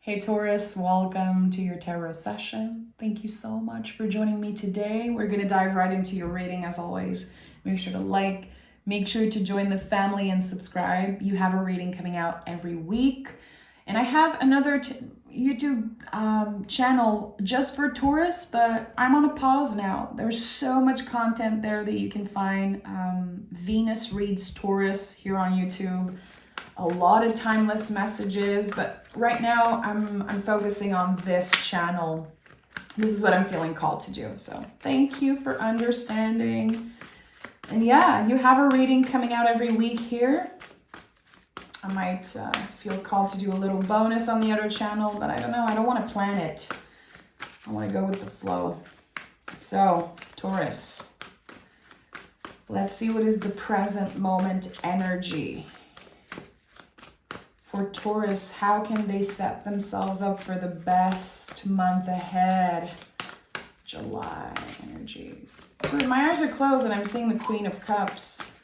Hey Taurus, welcome to your tarot session. Thank you so much for joining me today. We're going to dive right into your reading as always. Make sure to like, make sure to join the family and subscribe. You have a reading coming out every week. And I have another YouTube channel just for Taurus, but I'm on a pause now. There's so much content there that you can find. Venus Reads Taurus here on YouTube. A lot of timeless messages, but right now I'm focusing on this channel. This is what I'm feeling called to do. So thank you for understanding. And yeah, you have a reading coming out every week here. I might feel called to do a little bonus on the other channel, but I don't know. I don't want to plan it. I want to go with the flow. So, Taurus, let's see what is the present moment energy. For Taurus, how can they set themselves up for the best month ahead? July energies. So my eyes are closed and I'm seeing the Queen of Cups.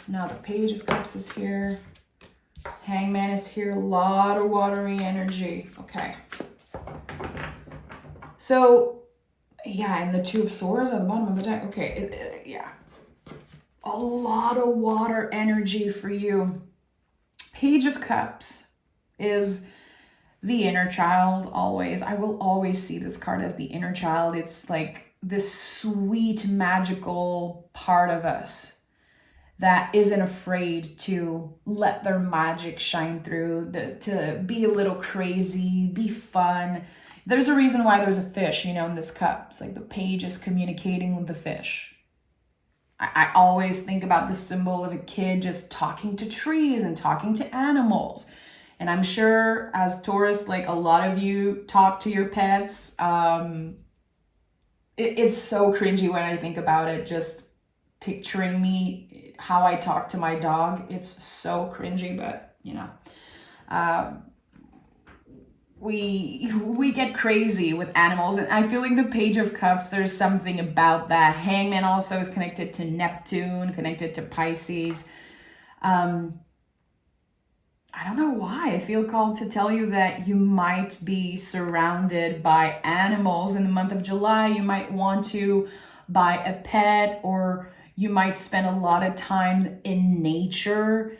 Now the Page of Cups is here. Hangman is here. A lot of watery energy. Okay. So, yeah, and the Two of Swords at the bottom of the deck. Okay, yeah. A lot of water energy for you. Page of Cups is the inner child always. I will always see this card as the inner child. It's like this sweet, magical part of us that isn't afraid to let their magic shine through, to be a little crazy, be fun. There's a reason why there's a fish, in this cup. It's like the page is communicating with the fish. I always think about the symbol of a kid just talking to trees and talking to animals. And I'm sure as Taurus, like a lot of you talk to your pets. It's so cringy when I think about it, just picturing me, how I talk to my dog. It's so cringy, but we get crazy with animals, and I feel like the Page of Cups, there's something about that. Hangman also is connected to Neptune, connected to Pisces. I don't know why. I feel called to tell you that you might be surrounded by animals in the month of July. You might want to buy a pet, or you might spend a lot of time in nature.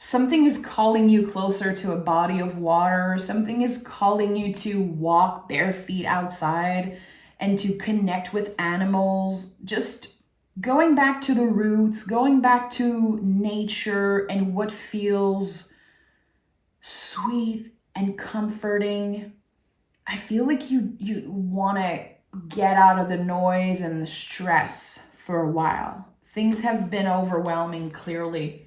Something is calling you closer to a body of water. Something is calling you to walk bare feet outside and to connect with animals. Just going back to the roots, going back to nature and what feels sweet and comforting. I feel like you want to get out of the noise and the stress for a while. Things have been overwhelming, clearly.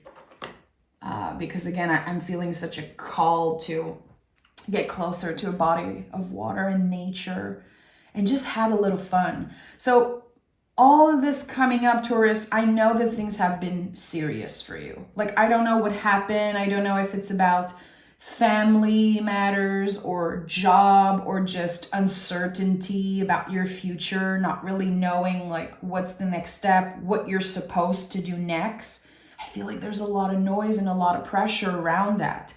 Because again, I'm feeling such a call to get closer to a body of water and nature and just have a little fun. So all of this coming up, Taurus, I know that things have been serious for you. Like, I don't know what happened. I don't know if it's about family matters or job or just uncertainty about your future, not really knowing like what's the next step, what you're supposed to do next. I feel like there's a lot of noise and a lot of pressure around that.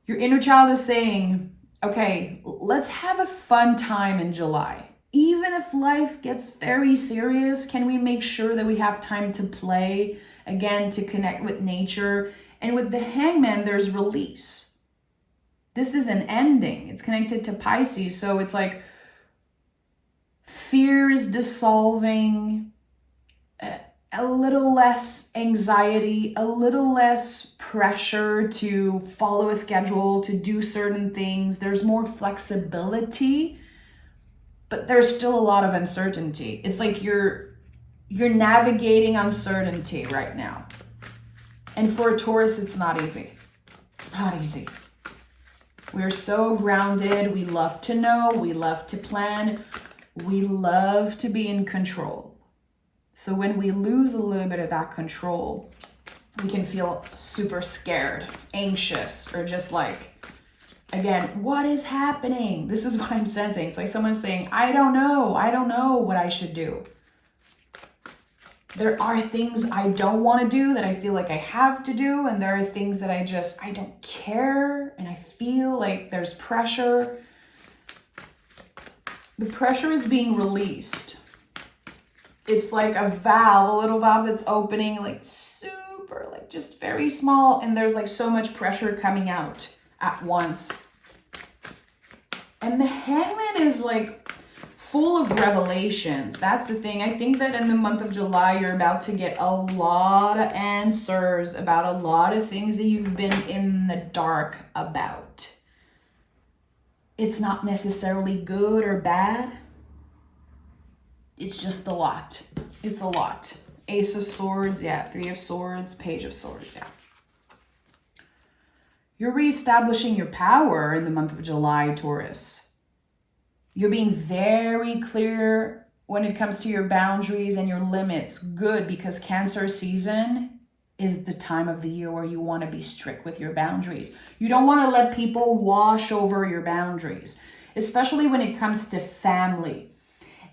Your inner child is saying, okay, let's have a fun time in July. Even if life gets very serious, can we make sure that we have time to play, again, to connect with nature? And with the Hangman, there's release. This is an ending. It's connected to Pisces. So it's like fear is dissolving, a little less anxiety, a little less pressure to follow a schedule, to do certain things. There's more flexibility, but there's still a lot of uncertainty. It's like you're navigating uncertainty right now. And for a Taurus, it's not easy. It's not easy. We're so grounded. We love to know. We love to plan. We love to be in control. So when we lose a little bit of that control, we can feel super scared, anxious, or just like, again, what is happening? This is what I'm sensing. It's like someone saying, I don't know what I should do. There are things I don't want to do that I feel like I have to do. And there are things that I don't care. And I feel like there's pressure. The pressure is being released. It's like a valve, a little valve that's opening, like super, like just very small. And there's like so much pressure coming out at once. And the Hangman is like full of revelations. That's the thing. I think that in the month of July, you're about to get a lot of answers about a lot of things that you've been in the dark about. It's not necessarily good or bad. It's just a lot. It's a lot. Ace of Swords, yeah. Three of Swords, Page of Swords, yeah. You're reestablishing your power in the month of July, Taurus. You're being very clear when it comes to your boundaries and your limits. Good, because Cancer season is the time of the year where you want to be strict with your boundaries. You don't want to let people wash over your boundaries, especially when it comes to family.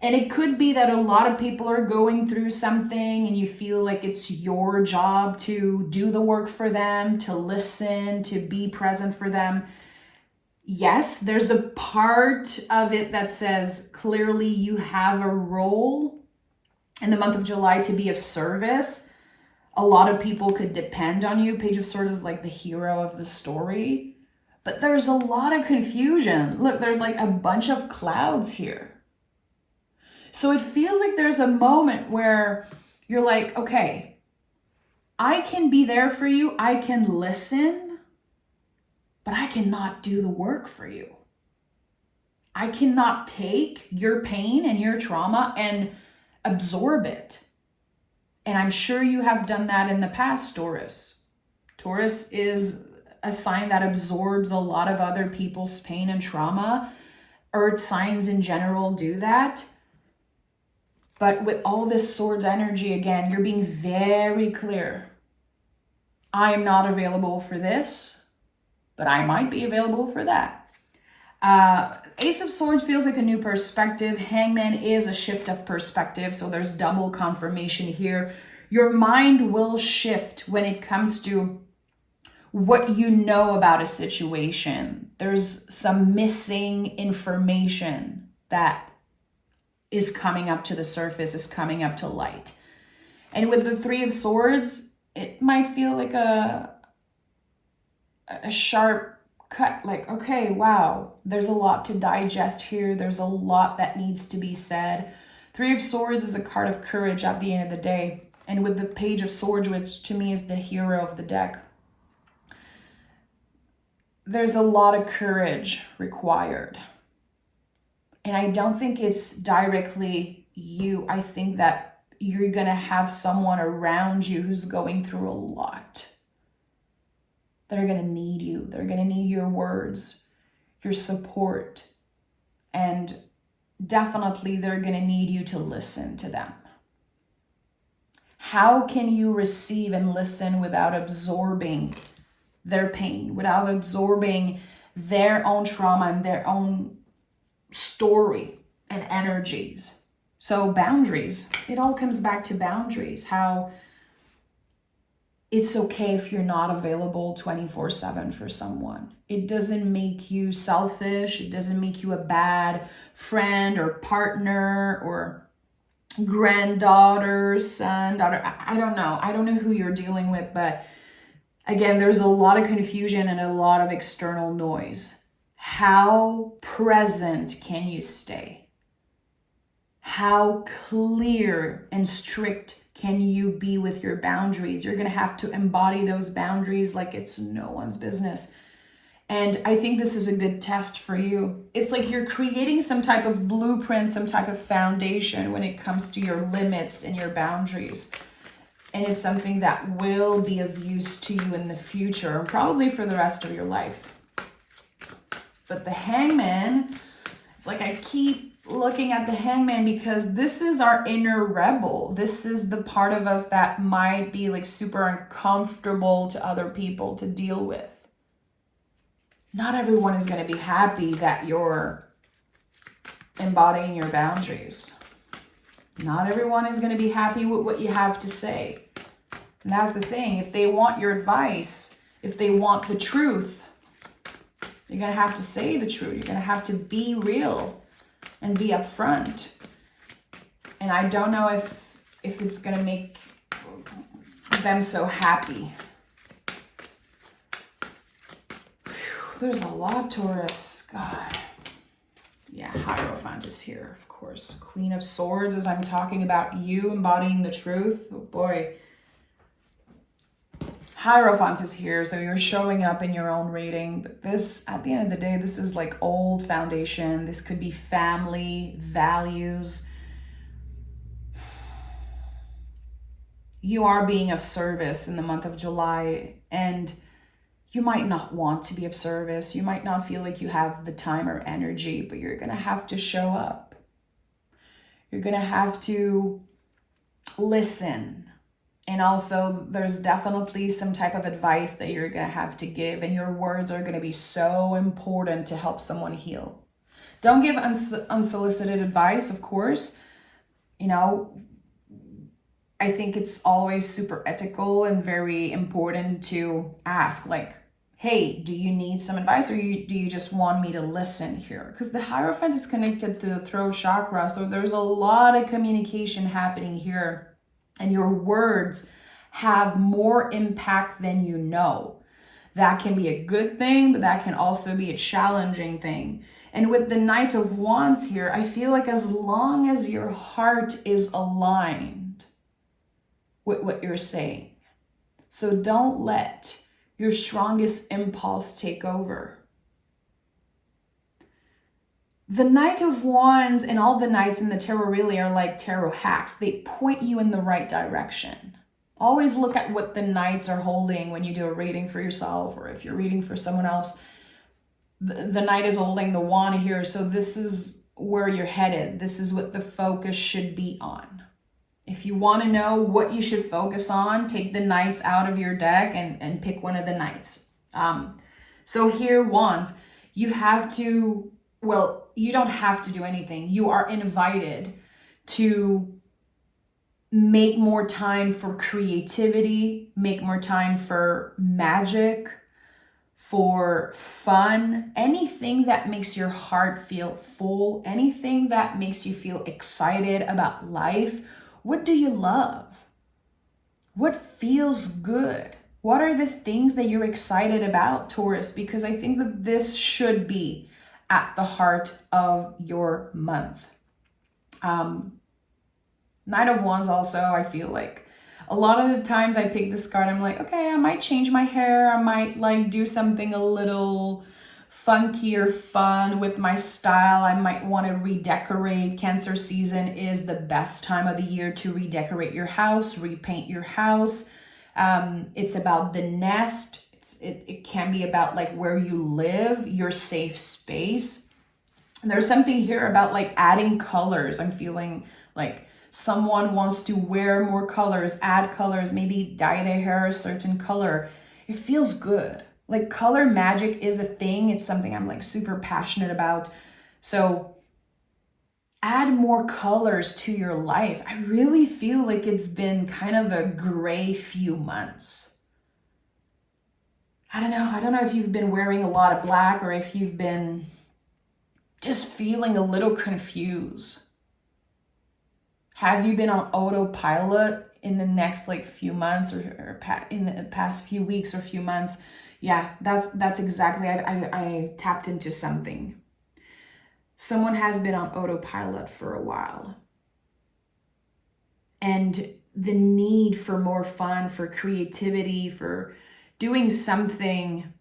And it could be that a lot of people are going through something and you feel like it's your job to do the work for them, to listen, to be present for them. Yes, there's a part of it that says clearly you have a role in the month of July to be of service. A lot of people could depend on you. Page of Swords is like the hero of the story. But there's a lot of confusion. Look, there's like a bunch of clouds here. So it feels like there's a moment where you're like, okay, I can be there for you. I can listen, but I cannot do the work for you. I cannot take your pain and your trauma and absorb it. And I'm sure you have done that in the past, Taurus. Taurus is a sign that absorbs a lot of other people's pain and trauma. Earth signs in general do that. But with all this Swords energy, again, you're being very clear. I am not available for this, but I might be available for that. Ace of Swords feels like a new perspective. Hangman is a shift of perspective, so there's double confirmation here. Your mind will shift when it comes to what you know about a situation. There's some missing information that is coming up to the surface, is coming up to light. And with the Three of Swords, it might feel like a sharp cut, like, okay, wow, there's a lot to digest here. There's a lot that needs to be said. Three of Swords is a card of courage at the end of the day. And with the Page of Swords, which to me is the hero of the deck, there's a lot of courage required. And I don't think it's directly you. I think that you're going to have someone around you who's going through a lot. They're going to need you. They're going to need your words, your support. And definitely they're going to need you to listen to them. How can you receive and listen without absorbing their pain, without absorbing their own trauma and their own story and energies? So boundaries, it all comes back to boundaries. How it's okay if you're not available 24/7 for someone. It doesn't make you selfish. It doesn't make you a bad friend or partner or granddaughter, son, daughter. I don't know. I don't know who you're dealing with, but again, there's a lot of confusion and a lot of external noise. How present can you stay? How clear and strict can you be with your boundaries? You're going to have to embody those boundaries like it's no one's business. And I think this is a good test for you. It's like you're creating some type of blueprint, some type of foundation when it comes to your limits and your boundaries. And it's something that will be of use to you in the future, probably for the rest of your life. But the Hangman, it's like I keep looking at the Hangman because this is our inner rebel. This is the part of us that might be like super uncomfortable to other people to deal with. Not everyone is going to be happy that you're embodying your boundaries. Not everyone is going to be happy with what you have to say. And that's the thing. If they want your advice, if they want the truth, you're going to have to say the truth. You're going to have to be real and be upfront. And I don't know if it's going to make them so happy. Whew, there's a lot, Taurus. God. Yeah, Hierophant is here, of course. Queen of Swords, as I'm talking about you embodying the truth. Oh boy. Hierophant is here, so you're showing up in your own reading. But this, at the end of the day, this is like old foundation. This could be family, values. You are being of service in the month of July, and you might not want to be of service. You might not feel like you have the time or energy, but you're going to have to show up. You're going to have to listen. And also, there's definitely some type of advice that you're going to have to give, and your words are going to be so important to help someone heal. Don't give unsolicited advice, of course. You know, I think it's always super ethical and very important to ask, like, hey, do you need some advice, or do you just want me to listen here? Because the Hierophant is connected to the throat chakra, so there's a lot of communication happening here, and your words have more impact than you know. That can be a good thing, but that can also be a challenging thing. And with the Knight of Wands here, I feel like as long as your heart is aligned with what you're saying, so don't let your strongest impulse take over. The Knight of Wands and all the knights in the tarot really are like tarot hacks. They point you in the right direction. Always look at what the knights are holding when you do a reading for yourself, or if you're reading for someone else. The knight is holding the wand here, so this is where you're headed. This is what the focus should be on. If you want to know what you should focus on, take the knights out of your deck and pick one of the knights. So here, Wands, you have to, well, you don't have to do anything. You are invited to make more time for creativity, make more time for magic, for fun, anything that makes your heart feel full, anything that makes you feel excited about life. What do you love? What feels good? What are the things that you're excited about, Taurus? Because I think that this should be at the heart of your month. Knight of Wands also, I feel like a lot of the times I pick this card, I'm like, okay, I might change my hair. I might like do something a little funky or fun with my style. I might want to redecorate. Cancer season is the best time of the year to redecorate your house, repaint your house. It's about the nest. It can be about like where you live, your safe space. And there's something here about like adding colors. I'm feeling like someone wants to wear more colors, add colors, maybe dye their hair a certain color. It feels good. Like color magic is a thing. It's something I'm like super passionate about. So add more colors to your life. I really feel like it's been kind of a gray few months. I don't know if you've been wearing a lot of black, or if you've been just feeling a little confused. Have you been on autopilot in the next like few months, or in the past few weeks or few months? Yeah, that's exactly, I tapped into something. Someone has been on autopilot for a while. And the need for more fun, for creativity, for doing something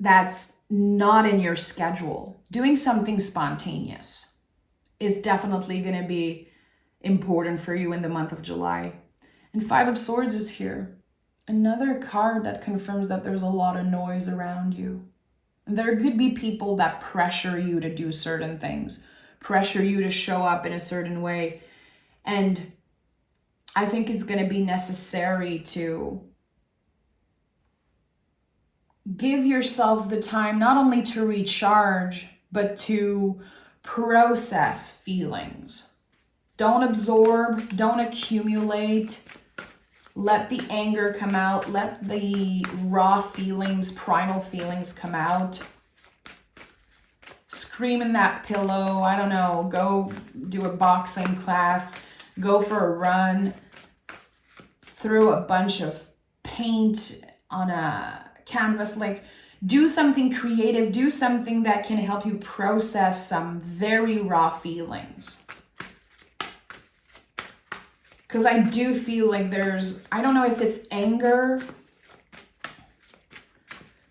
that's not in your schedule, doing something spontaneous is definitely going to be important for you in the month of July. And Five of Swords is here. Another card that confirms that there's a lot of noise around you. And there could be people that pressure you to do certain things, pressure you to show up in a certain way. And I think it's going to be necessary to give yourself the time not only to recharge, but to process feelings. Don't absorb, don't accumulate. Let the anger come out. Let the raw feelings, primal feelings come out. Scream in that pillow. I don't know. Go do a boxing class. Go for a run. Throw a bunch of paint on a canvas. Like, do something creative. Do something that can help you process some very raw feelings. Because I do feel like I don't know if it's anger,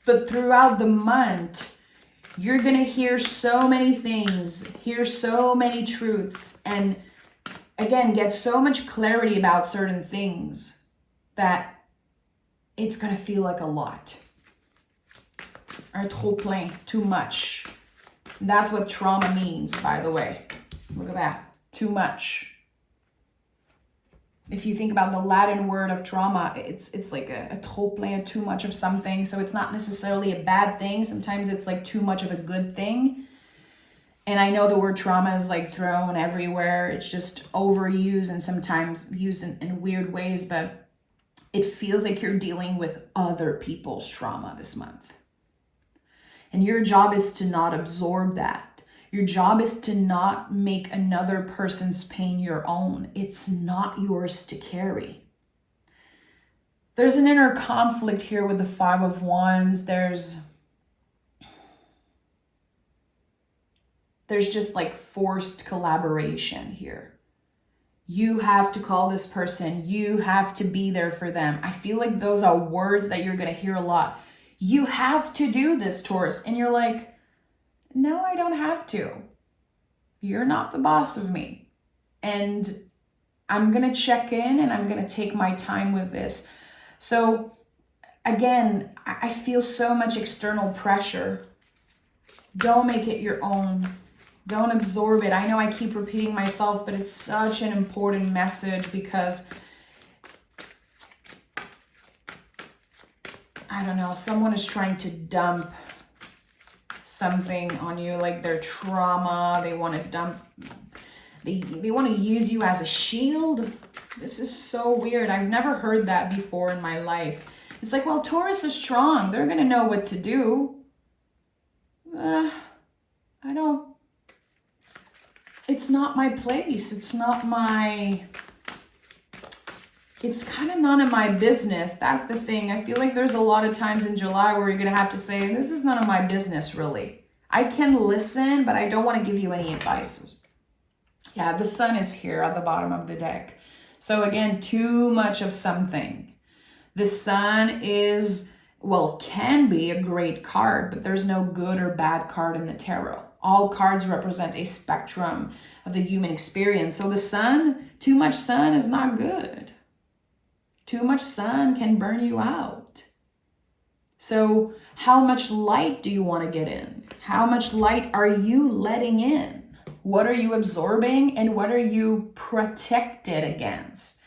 but throughout the month, you're going to hear so many things, hear so many truths, and again, get so much clarity about certain things that it's going to feel like a lot. Un trop plein, too much. That's what trauma means, by the way. Look at that, too much. If you think about the Latin word of trauma, it's like a trop plein, too much of something. So it's not necessarily a bad thing. Sometimes it's like too much of a good thing. And I know the word trauma is like thrown everywhere. It's just overused and sometimes used in weird ways, but it feels like you're dealing with other people's trauma this month. And your job is to not absorb that. Your job is to not make another person's pain your own. It's not yours to carry. There's an inner conflict here with the Five of Wands. There's just like forced collaboration here. You have to call this person. You have to be there for them. I feel like those are words that you're going to hear a lot. You have to do this, Taurus. And you're like, no, I don't have to. You're not the boss of me. And I'm going to check in and I'm going to take my time with this. So again, I feel so much external pressure. Don't make it your own. Don't absorb it. I know I keep repeating myself, but it's such an important message because, I don't know, someone is trying to dump something on you, like their trauma. They want to dump, they want to use you as a shield. This is so weird. I've never heard that before in my life. It's like, well, Taurus is strong. They're going to know what to do. I don't, it's not my place. It's kind of none of my business. That's the thing. I feel like there's a lot of times in July where you're going to have to say, this is none of my business, really. I can listen, but I don't want to give you any advice. Yeah, the sun is here at the bottom of the deck. So again, too much of something. The sun is, well, can be a great card, but there's no good or bad card in the tarot. All cards represent a spectrum of the human experience. So the sun, too much sun is not good. Too much sun can burn you out. So how much light do you want to get in? How much light are you letting in? What are you absorbing and what are you protected against?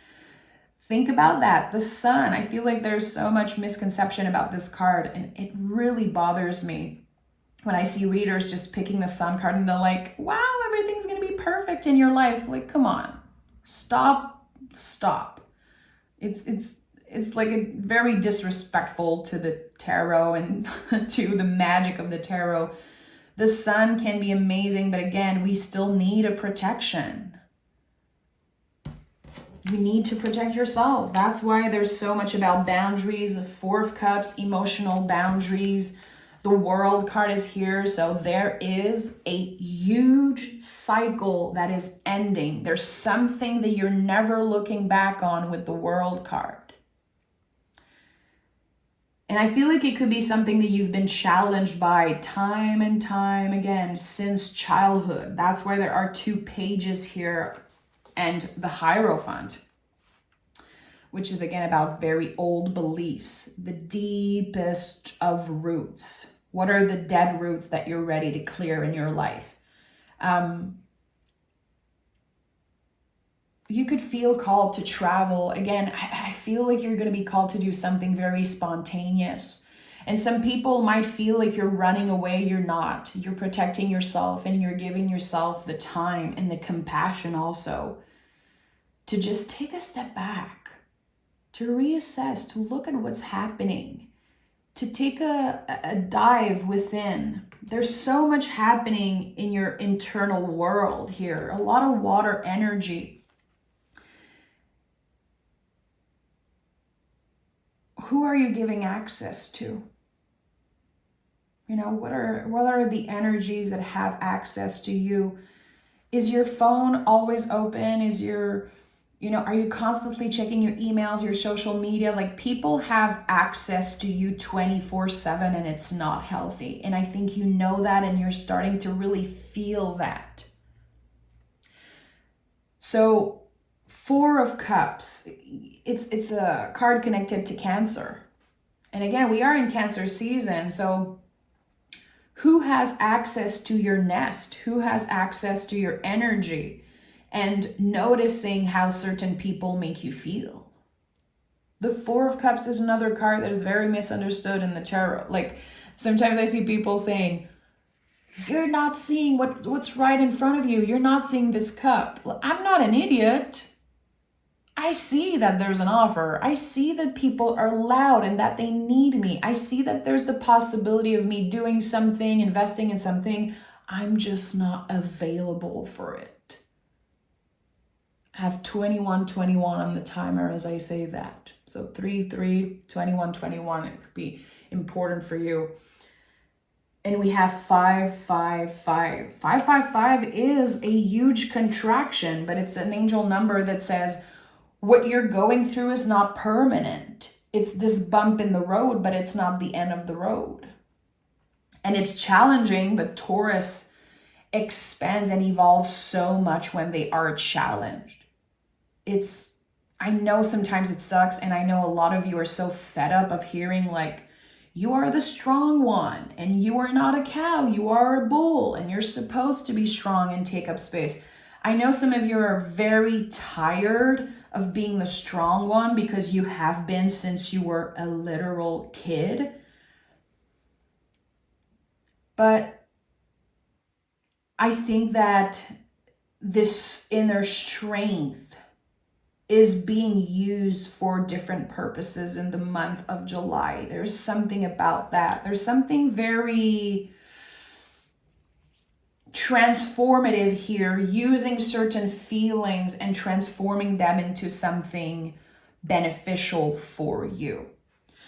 Think about that. The sun, I feel like there's so much misconception about this card and it really bothers me when I see readers just picking the sun card and they're like, wow, everything's going to be perfect in your life. Like, come on, stop. It's like a very disrespectful to the tarot and to the magic of the tarot. The sun can be amazing, but again, we still need a protection. You need to protect yourself. That's why there's so much about boundaries, the Four of Cups, emotional boundaries. The World card is here, so there is a huge cycle that is ending. There's something that you're never looking back on with the World card. And I feel like it could be something that you've been challenged by time and time again since childhood. That's why there are 2 pages here and the Hierophant, which is again about very old beliefs, the deepest of roots. What are the dead roots that you're ready to clear in your life? You could feel called to travel. Again, I feel like you're going to be called to do something very spontaneous. And some people might feel like you're running away. You're not. You're protecting yourself and you're giving yourself the time and the compassion also to just take a step back, to reassess, to look at what's happening, to take a dive within. There's so much happening in your internal world here, a lot of water energy. Who are you giving access to? You know, what are the energies that have access to you? Is your phone always open? Is your, are you constantly checking your emails, your social media? Like, people have access to you 24/7, and it's not healthy. And I think you know that, and you're starting to really feel that. So 4 of Cups, it's a card connected to Cancer. And again, we are in Cancer season, so who has access to your nest? Who has access to your energy? And noticing how certain people make you feel. The 4 of Cups is another card that is very misunderstood in the tarot. Like, sometimes I see people saying, you're not seeing what's right in front of you. You're not seeing this cup. Well, I'm not an idiot. I see that there's an offer. I see that people are loud and that they need me. I see that there's the possibility of me doing something, investing in something. I'm just not available for it. I have 2121 on the timer as I say that. So 3, 21, 21. It could be important for you. And we have 5, 5, 5. 5, 5, 5 is a huge contraction, but it's an angel number that says, what you're going through is not permanent. It's this bump in the road, but it's not the end of the road. And it's challenging, but Taurus expands and evolves so much when they are challenged. I know sometimes it sucks, and I know a lot of you are so fed up of hearing like, you are the strong one, and you are not a cow, you are a bull, and you're supposed to be strong and take up space. I know some of you are very tired of being the strong one because you have been since you were a literal kid. But I think that this inner strength is being used for different purposes in the month of July. There's something about that. There's something very transformative here, using certain feelings and transforming them into something beneficial for you.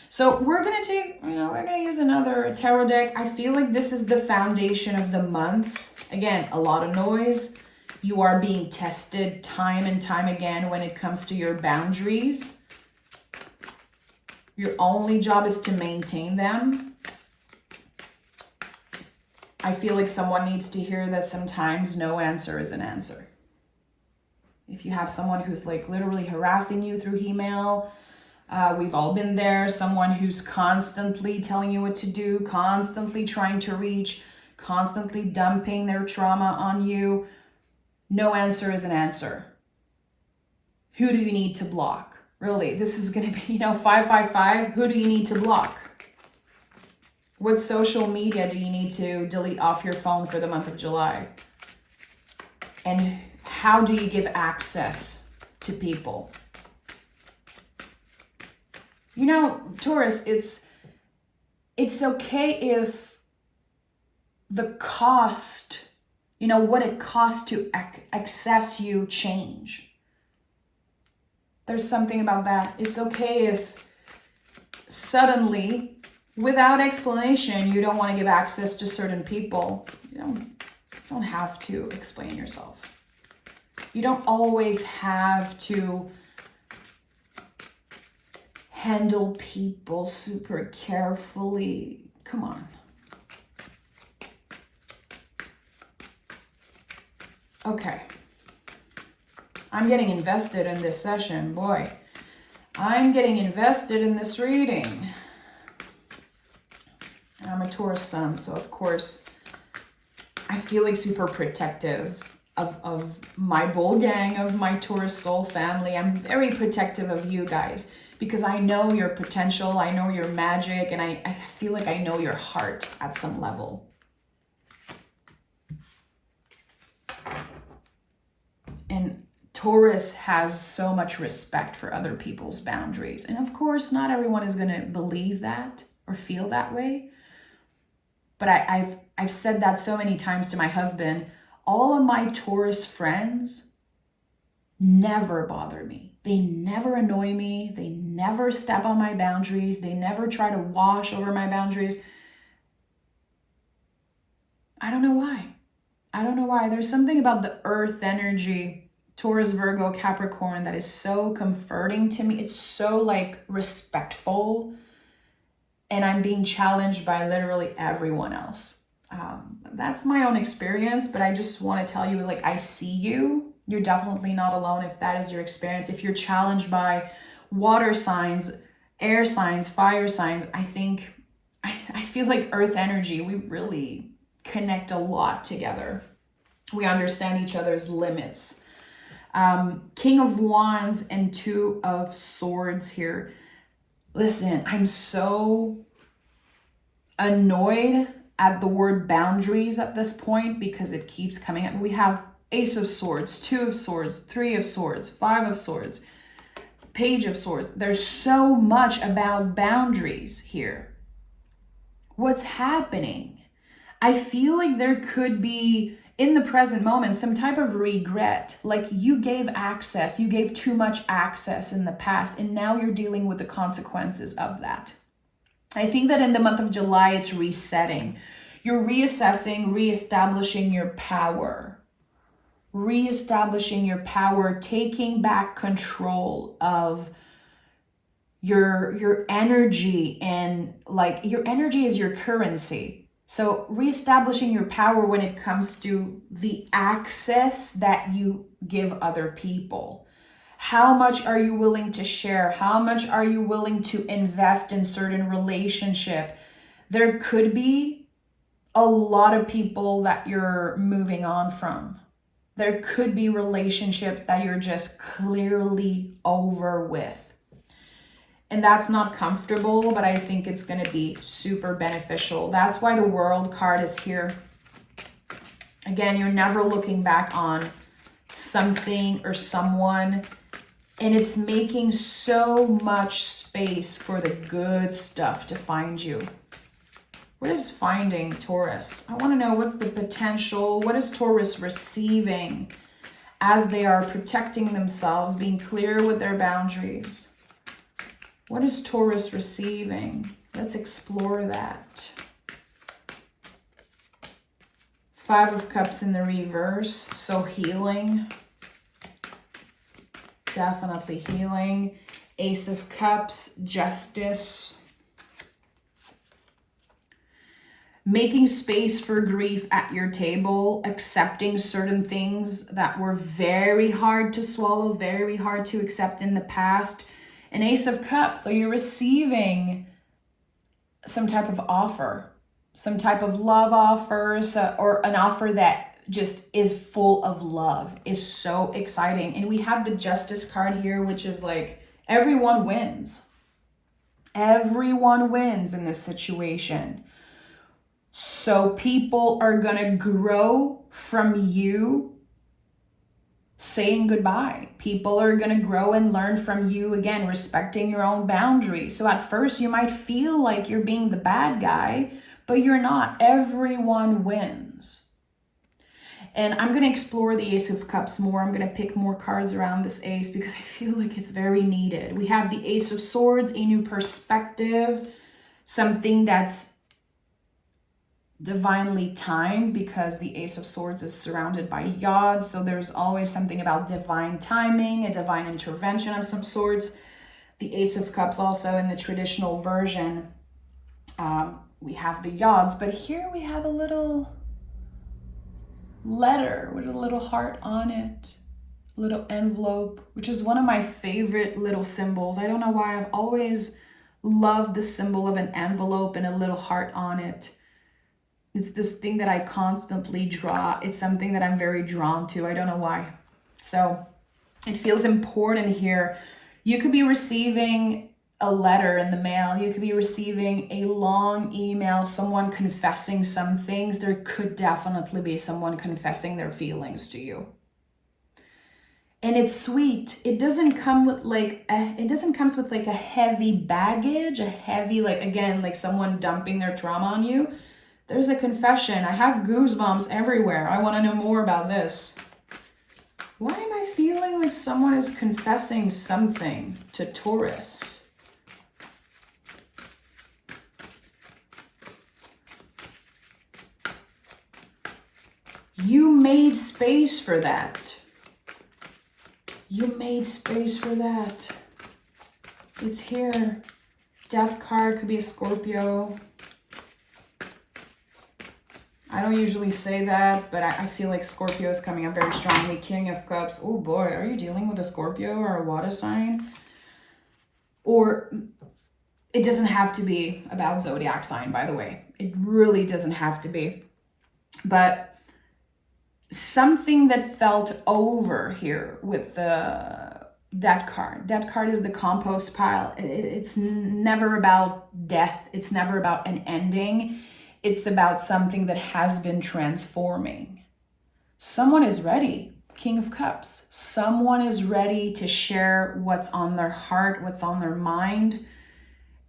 So we're going to use another tarot deck. I feel like this is the foundation of the month. Again, a lot of noise. You are being tested time and time again when it comes to your boundaries. Your only job is to maintain them. I feel like someone needs to hear that sometimes no answer is an answer. If you have someone who's like literally harassing you through email, we've all been there. Someone who's constantly telling you what to do, constantly trying to reach, constantly dumping their trauma on you. No answer is an answer. Who do you need to block? Really, this is going to be, 555. Who do you need to block? What social media do you need to delete off your phone for the month of July? And how do you give access to people? Taurus, it's okay if the cost, what it costs to access you change. There's something about that. It's okay if suddenly, without explanation, you don't want to give access to certain people. You don't have to explain yourself. You don't always have to handle people super carefully. Come on. Okay. I'm getting invested in this session. Boy, I'm getting invested in this reading. And I'm a Taurus sun, so of course, I feel like super protective of my bull gang, of my Taurus soul family. I'm very protective of you guys because I know your potential, I know your magic, and I feel like I know your heart at some level. And Taurus has so much respect for other people's boundaries. And of course, not everyone is going to believe that or feel that way. But I've said that so many times to my husband. All of my Taurus friends never bother me. They never annoy me. They never step on my boundaries. They never try to wash over my boundaries. I don't know why. I don't know why. There's something about the earth energy, Taurus, Virgo, Capricorn, that is so comforting to me. It's so like respectful. And I'm being challenged by literally everyone else. That's my own experience, but I just want to tell you, like, I see you. You're definitely not alone if that is your experience. If you're challenged by water signs, air signs, fire signs, I feel like earth energy, we really connect a lot together. We understand each other's limits. King of Wands and Two of Swords here. Listen, I'm so annoyed at the word boundaries at this point because it keeps coming up. We have Ace of Swords, Two of Swords, Three of Swords, Five of Swords, Page of Swords. There's so much about boundaries here. What's happening? I feel like there could be, in the present moment, some type of regret. Like you gave access, you gave too much access in the past, and now you're dealing with the consequences of that. I think that in the month of July, it's resetting. You're reassessing, reestablishing your power. Reestablishing your power, taking back control of your energy, and like your energy is your currency. So reestablishing your power when it comes to the access that you give other people. How much are you willing to share? How much are you willing to invest in certain relationship? There could be a lot of people that you're moving on from. There could be relationships that you're just clearly over with. And that's not comfortable, but I think it's going to be super beneficial. That's why the World card is here. Again, you're never looking back on something or someone. And it's making so much space for the good stuff to find you. What is finding, Taurus? I want to know what's the potential. What is Taurus receiving as they are protecting themselves, being clear with their boundaries? What is Taurus receiving? Let's explore that. Five of Cups in the reverse, so healing. Definitely healing. Ace of Cups, justice. Making space for grief at your table, accepting certain things that were very hard to swallow, very hard to accept in the past. An Ace of Cups, so you're receiving some type of offer, some type of love offers, or an offer that just is full of love, is so exciting. And we have the Justice card here, which is like everyone wins. Everyone wins in this situation. So people are going to grow from you saying goodbye. People are going to grow and learn from you, again, respecting your own boundaries. So at first you might feel like you're being the bad guy, but you're not. Everyone wins. And I'm going to explore the Ace of Cups more. I'm going to pick more cards around this ace because I feel like it's very needed. We have the Ace of Swords, a new perspective, something that's divinely timed, because the Ace of Swords is surrounded by Yod. So there's always something about divine timing, a divine intervention of some sorts. The Ace of Cups also in the traditional version, we have the Yods, but here we have a little letter with a little heart on it, a little envelope, which is one of my favorite little symbols. I don't know why, I've always loved the symbol of an envelope and a little heart on it. It's this thing that I constantly draw. It's something that I'm very drawn to. I don't know why. So it feels important here. You could be receiving a letter in the mail. You could be receiving a long email, someone confessing some things. There could definitely be someone confessing their feelings to you. And it's sweet. It doesn't come with like a heavy baggage, a heavy, like, again, like someone dumping their trauma on you. There's a confession. I have goosebumps everywhere. I want to know more about this. Why am I feeling like someone is confessing something to Taurus? You made space for that. You made space for that. It's here. Death card could be a Scorpio. I don't usually say that, but I feel like Scorpio is coming up very strongly. King of Cups. Oh boy, are you dealing with a Scorpio or a water sign? Or it doesn't have to be about zodiac sign, by the way. It really doesn't have to be. But something that felt over here with that card. That card is the compost pile. It's never about death. It's never about an ending. It's about something that has been transforming. Someone is ready. King of Cups. Someone is ready to share what's on their heart, what's on their mind.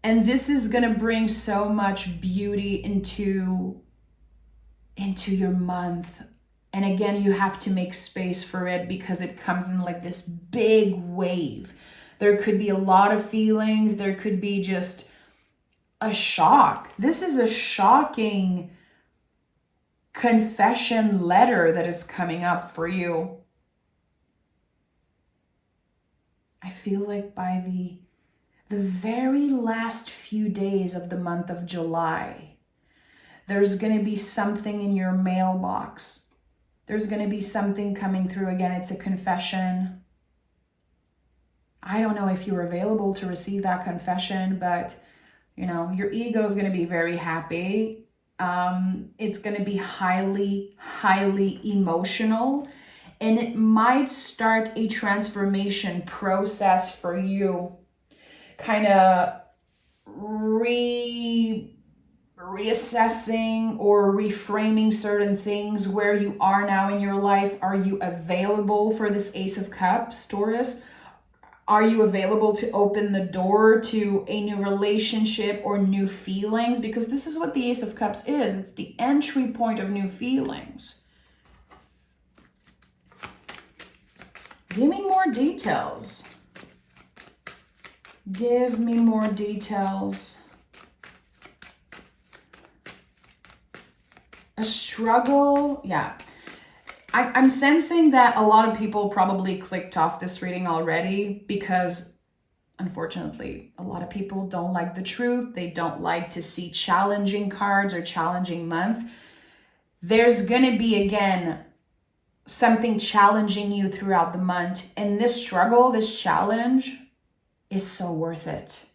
And this is going to bring so much beauty into your month. And again, you have to make space for it because it comes in like this big wave. There could be a lot of feelings. There could be just a shock. This is a shocking confession letter that is coming up for you. I feel like by the very last few days of the month of July, there's going to be something in your mailbox. There's going to be something coming through. Again, it's a confession. I don't know if you're available to receive that confession, but you know, your ego is going to be very happy. It's going to be highly, highly emotional, and it might start a transformation process for you. Kind of reassessing or reframing certain things where you are now in your life. Are you available for this Ace of Cups, Taurus? Are you available to open the door to a new relationship or new feelings? Because this is what the Ace of Cups is. It's the entry point of new feelings. Give me more details. Give me more details. A struggle, yeah. I'm sensing that a lot of people probably clicked off this reading already because, unfortunately, a lot of people don't like the truth. They don't like to see challenging cards or challenging month. There's going to be, again, something challenging you throughout the month. And this struggle, this challenge is so worth it.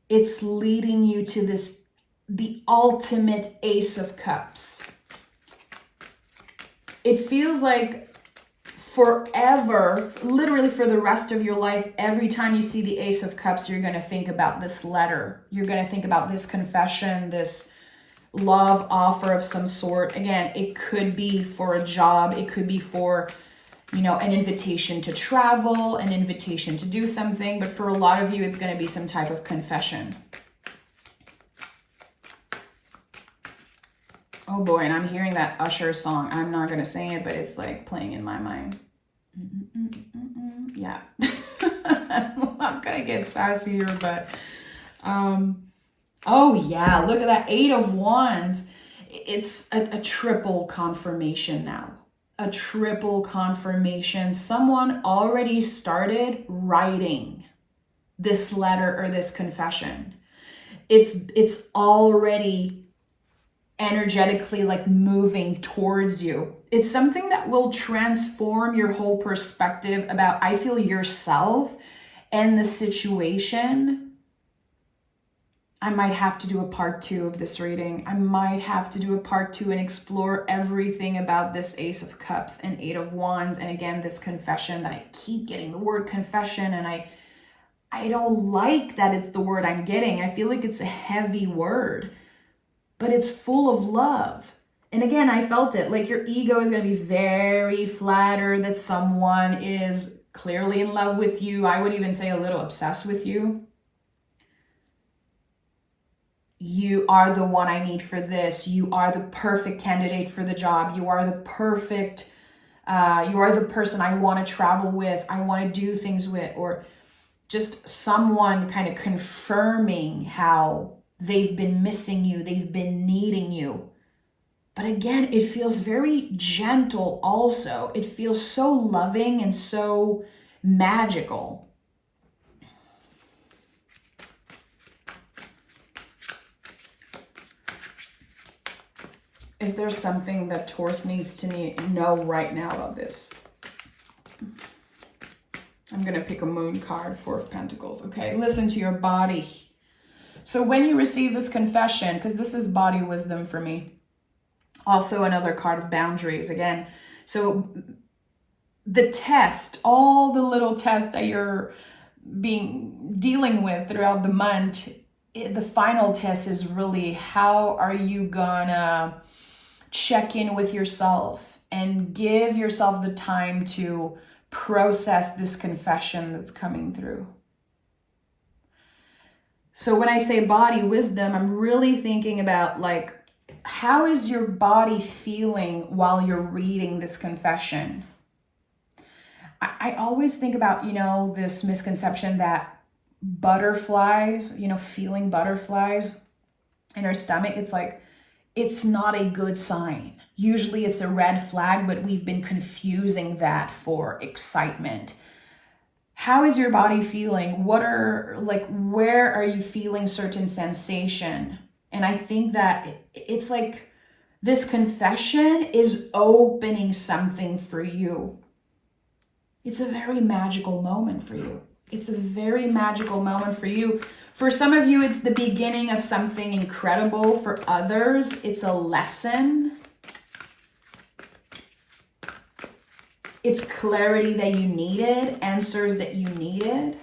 It's leading you to the ultimate Ace of Cups. It feels like forever, literally for the rest of your life, every time you see the Ace of Cups, you're going to think about this letter. You're going to think about this confession, this love offer of some sort. Again, it could be for a job. It could be for, you know, an invitation to travel, an invitation to do something. But for a lot of you, it's going to be some type of confession. Oh boy, and I'm hearing that Usher song. I'm not going to sing it, but it's like playing in my mind. Yeah. I'm not going to get sassy here, but oh yeah, look at that 8 of Wands. It's a triple confirmation now. A triple confirmation. Someone already started writing this letter or this confession. It's already energetically like moving towards you. It's something that will transform your whole perspective about, I feel, yourself and the situation. I might have to do a part 2 of this reading. I might have to do a part 2 and explore everything about this Ace of Cups and 8 of Wands. And again, this confession that I keep getting the word confession, and I don't like that it's the word I'm getting. I feel like it's a heavy word, but it's full of love. And again, I felt it. Like your ego is going to be very flattered that someone is clearly in love with you. I would even say a little obsessed with you. You are the one I need for this. You are the perfect candidate for the job. You are the perfect, you are the person I want to travel with. I want to do things with, or just someone kind of confirming how they've been missing you. They've been needing you. But again, it feels very gentle also. It feels so loving and so magical. Is there something that Taurus needs to know right now about this? I'm going to pick a moon card, Four of Pentacles. Okay, listen to your body. So when you receive this confession, because this is body wisdom for me, also another card of boundaries again. So the test, all the little tests that you're dealing with throughout the month, the final test is really how are you gonna check in with yourself and give yourself the time to process this confession that's coming through. So when I say body wisdom, I'm really thinking about like, how is your body feeling while you're reading this confession? I always think about, this misconception that butterflies, feeling butterflies in our stomach, it's like, it's not a good sign. Usually it's a red flag, but we've been confusing that for excitement. How is your body feeling? Where are you feeling certain sensation? And I think that it's like this confession is opening something for you. It's a very magical moment for you. It's a very magical moment for you. For some of you, it's the beginning of something incredible. For others, it's a lesson. It's clarity that you needed, answers that you needed.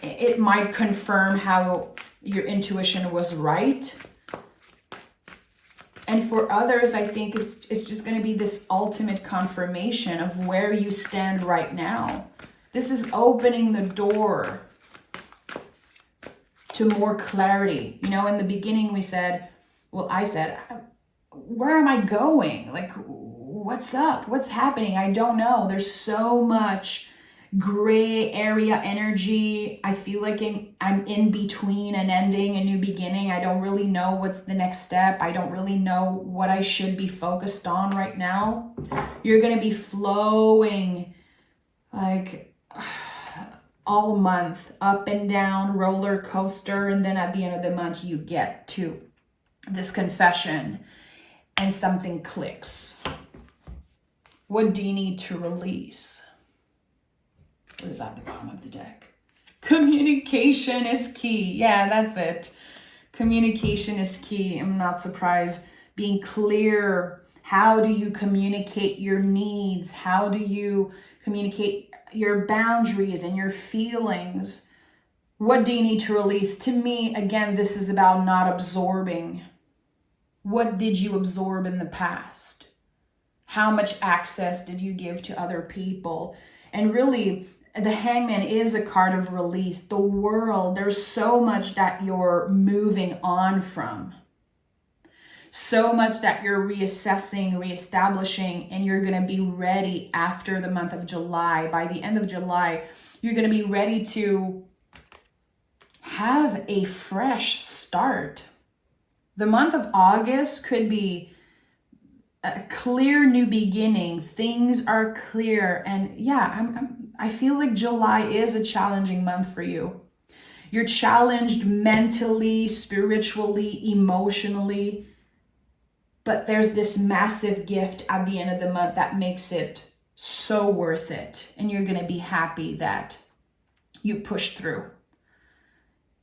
It might confirm how your intuition was right. And for others, I think it's just going to be this ultimate confirmation of where you stand right now. This is opening the door to more clarity. In the beginning I said, where am I going? Like, what's up? What's happening? I don't know. There's so much gray area energy. I feel like I'm in between an ending, a new beginning. I don't really know what's the next step. I don't really know what I should be focused on right now. You're going to be flowing like all month, up and down, roller coaster. And then at the end of the month, you get to this confession and something clicks. What do you need to release? What is at the bottom of the deck? Communication is key. Yeah, that's it. Communication is key. I'm not surprised. Being clear. How do you communicate your needs? How do you communicate your boundaries and your feelings? What do you need to release? To me, again, this is about not absorbing. What did you absorb in the past? How much access did you give to other people? And really, the Hangman is a card of release. The world, there's so much that you're moving on from. So much that you're reassessing, reestablishing, and you're going to be ready after the month of July. By the end of July, you're going to be ready to have a fresh start. The month of August could be a clear new beginning. Things are clear. And yeah, I feel like July is a challenging month for you. You're challenged mentally, spiritually, emotionally. But there's this massive gift at the end of the month that makes it so worth it. And you're going to be happy that you pushed through,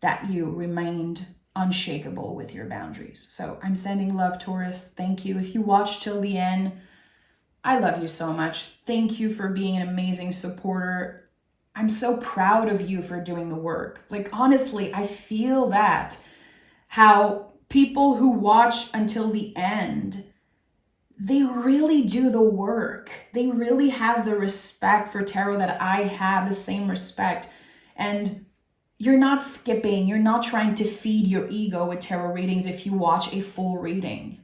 that you remained unshakable with your boundaries. So I'm sending love, Taurus. Thank you. If you watched till the end, I love you so much. Thank you for being an amazing supporter. I'm so proud of you for doing the work. Like, honestly, I feel that how people who watch until the end, they really do the work. They really have the respect for tarot that I have, the same respect. And you're not skipping, you're not trying to feed your ego with tarot readings if you watch a full reading.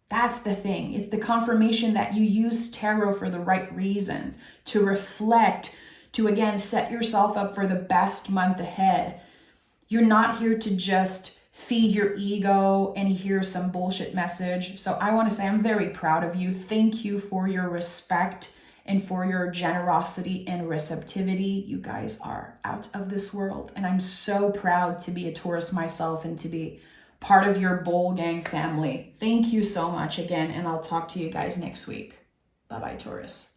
That's the thing. It's the confirmation that you use tarot for the right reasons, to reflect, to again set yourself up for the best month ahead. You're not here to just feed your ego and hear some bullshit message. So I want to say I'm very proud of you. Thank you for your respect and for your generosity and receptivity. You guys are out of this world. And I'm so proud to be a Taurus myself and to be part of your Bowl Gang family. Thank you so much again, and I'll talk to you guys next week. Bye-bye, Taurus.